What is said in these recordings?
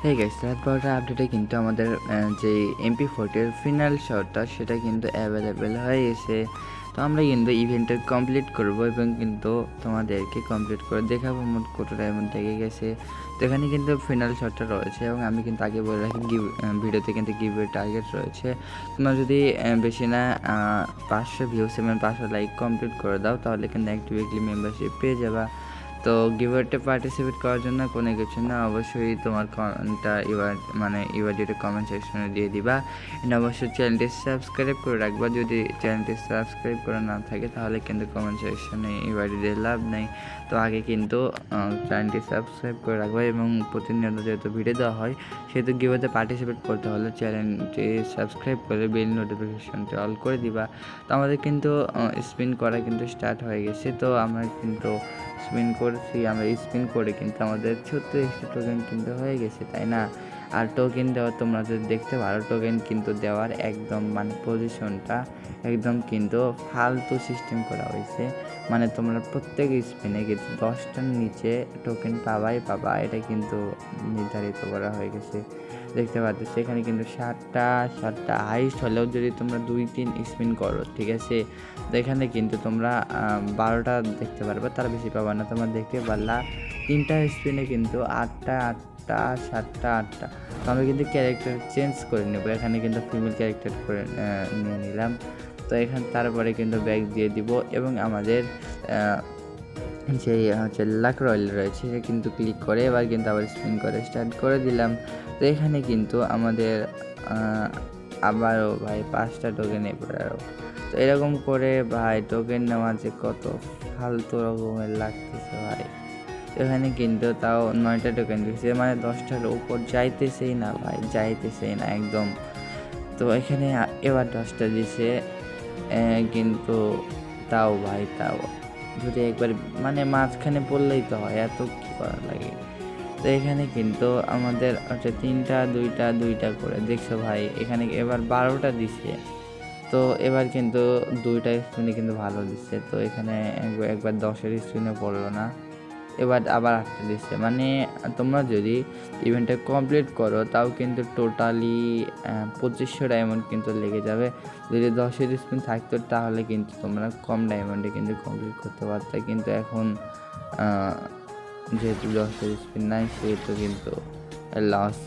হ্যাঁ গাইস, রাত 12টা আপডেটে কিন্তু আমাদের যে MP40 ফিনাল শটটা সেটা কিন্তু অ্যাভেলেবেল হয়ে গেছে। তো আমরা কিন্তু ইভেন্টটা কমপ্লিট করব এবং কিন্তু তোমাদেরকে কমপ্লিট করে দেখাবো মোট কত ডায়মন্ড থেকে গেছে। তো এখানে কিন্তু ফিনাল শটটা রয়েছে এবং আমি কিন্তু আগে বলে রাখি ভিডিওতে কিন্তু গিভওয়ে টার্গেট রয়েছে। তোমরা যদি বেশি না 500 ভিউস এবং 500 লাইক কমপ্লিট করে দাও তাহলে কিন্তু একটি উইকলি মেম্বারশিপ পেয়ে যাবা। তো গিভওয়েতে পার্টিসিপেট করার জন্য কোনো কিছু না, অবশ্যই তোমার কমেন্টটা এবার যেটা কমেন্ট সেকশনে দিয়ে দিবা। অবশ্যই চ্যানেলটি সাবস্ক্রাইব করে রাখবা। যদি চ্যানেলটি সাবস্ক্রাইব করা না থাকে তাহলে কিন্তু কমেন্ট সেকশনে এবার দিয়ে লাভ নেই। তো আগে কিন্তু চ্যানেলটি সাবস্ক্রাইব করে রাখবা এবং প্রতিনিয়ত যেহেতু ভিডিও দেওয়া হয় সেহেতু গিভওয়েতে পার্টিসিপেট করতে হলে চ্যানেলটি সাবস্ক্রাইব করে বেল নোটিফিকেশনটি অল করে দিবা। তো আমাদের কিন্তু স্পিন করা কিন্তু স্টার্ট হয়ে গেছে। তো আমরা কিন্তু স্পিন করছি, আমরা স্পিন করে কিন্তু আমাদের 36টা টোকেন কিন্তু হয়ে গেছে, তাই না? আর টোকেন দেওয়া তোমরা যদি দেখতে পারো, টোকেন কিন্তু দেওয়ার একদম পজিশনটা একদম কিন্তু ফালতু সিস্টেম করা হয়েছে। তোমরা প্রত্যেক স্পিনে কিন্তু 10টার নিচে টোকেন পাবা, এটা কিন্তু নির্ধারিত করা হয়ে গেছে। দেখতে পাচ্ছ সেখানে কিন্তু 7টা হাইস্ট হলেও যদি তোমরা 2-3 স্পিন করো, ঠিক আছে, তো এখানে কিন্তু তোমরা 12টা দেখতে পারবে, তার বেশি পাবা না। তোমরা দেখতে পারলা 3টা স্পিনে কিন্তু 8টা 7টা 8টা। তো আমরা কিন্তু ক্যারেক্টার চেঞ্জ করে নেব, এখানে কিন্তু ফিমেল ক্যারেক্টার করে নিয়ে নিলাম। তো এখানে তারপরে কিন্তু ব্যাগ দিয়ে দিব এবং আমাদের যে লাক রয়েল রয়েছে সেটা কিন্তু ক্লিক করে এবার কিন্তু আবার স্পিন করে স্টার্ট করে দিলাম। তো এখানে কিন্তু আমাদের আবারও ভাই 5টা টোকেন এবার আরও। তো এরকম করে ভাই টোকেন নেওয়া যে কত ফালতু রকমের লাগতেছে ভাই। এখানে কিন্তু তাও 9টা টোকেন দিচ্ছে, 10টার উপর যাইতেছেই না ভাই, যাইতেছেই না একদম। তো এখানে এবার 10টা দিছে, কিন্তু তাও ভাই তাও যদি একবার মাঝখানে পড়লেই তো হয়, এত কী করা লাগে। তো এখানে কিন্তু আমাদের 3টা 2টা করে দেখছো ভাই, এখানে এবার 12টা দিচ্ছে। তো এবার কিন্তু 2টা স্পিনে কিন্তু ভালো দিচ্ছে। তো এখানে একবার 10-এর স্পিনে পড়লো না, এবার আবার 8টা দিচ্ছে। তোমরা যদি ইভেন্টটা কমপ্লিট করো তাও কিন্তু টোটালি 2500 ডায়মন্ড কিন্তু লেগে যাবে। যদি 10-এর স্পিন থাকতো তাহলে কিন্তু তোমরা কম ডায়মন্ডে কিন্তু কমপ্লিট করতে পারতে, কিন্তু এখন যেহেতু 10-এর স্পিন নাই সেহেতু কিন্তু লস,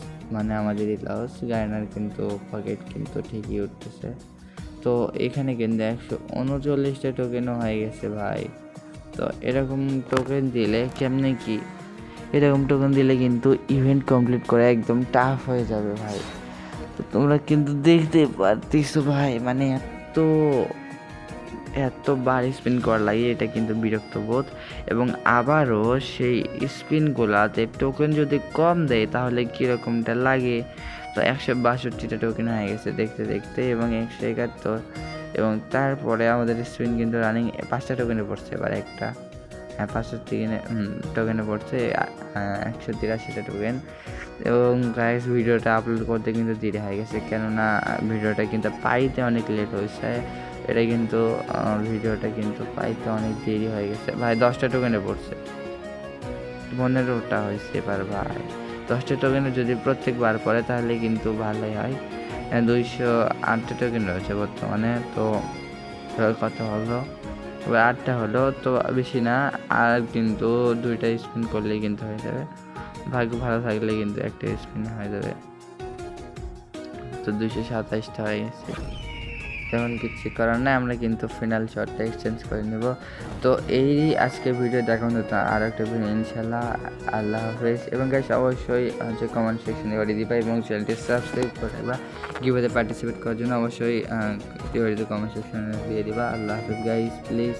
আমাদেরই লস। গায়নার কিন্তু পকেট কিন্তু ঠিকই উঠতেছে। তো এখানে কিন্তু 139টা টোকেনও হয়ে গেছে ভাই। তো এরকম টোকেন দিলে কেমনে কি, এরকম টোকেন দিলে কিন্তু ইভেন্ট কমপ্লিট করা একদম টাফ হয়ে যাবে ভাই। তো তোমরা কিন্তু দেখতে পারতেছো ভাই, এতবার স্পিন করা লাগে, এটা কিন্তু বিরক্ত বোধ। এবং আবারও সেই স্পিনগুলাতে টোকেন যদি কম দেয় তাহলে কীরকমটা লাগে। তো 162টা টোকেন হয়ে গেছে দেখতে দেখতে এবং 171, এবং তারপরে আমাদের স্পিন কিন্তু রানিং 5টা টোকেনে পড়ছে, এবার একটা 500 টোকেনে পড়ছে 183টা টোকেন। এবং গাইস ভিডিওটা আপলোড করতে কিন্তু দেরি হয়ে গেছে, কেননা ভিডিওটা কিন্তু পাইতে অনেক লেট হয়েছে। এটা কিন্তু ভিডিওটা কিন্তু পাইতে অনেক দেরি হয়ে গেছে ভাই। 10টা টোকেনে পড়ছে, 15টা হয়েছে এবার ভাই। 10টা টোকেনে যদি প্রত্যেকবার পড়ে তাহলে কিন্তু ভালোই হয়। 208টা টোকেন রয়েছে বর্তমানে। তো কত হলো, এবার 8টা হলো, তো বেশি না, আর কিন্তু 2টা স্পিন করলেই কিন্তু হয়ে যাবে। ভাগ্য ভালো থাকলে কিন্তু একটা স্পিন হয়ে যাবে। তো 227টা হয়ে গেছে, তেমন কিছু করার নাই, আমরা কিন্তু ফিনাল শটটা এক্সচেঞ্জ করে নেব। তো এই আজকে ভিডিও দেখানো হতো, আর একটা ভিডিও ইনশাল্লাহ। আল্লাহ হাফেজ। এবং গাইস অবশ্যই কমেন্ট সেকশনে করে দিবা এবং চ্যানেলটি সাবস্ক্রাইব করে রাখবা। গিভওয়েতে পার্টিসিপেট করার জন্য অবশ্যই কমেন্ট সেকশনে দিয়ে দিবা। আল্লাহ হাফেজ গাইস, প্লিজ।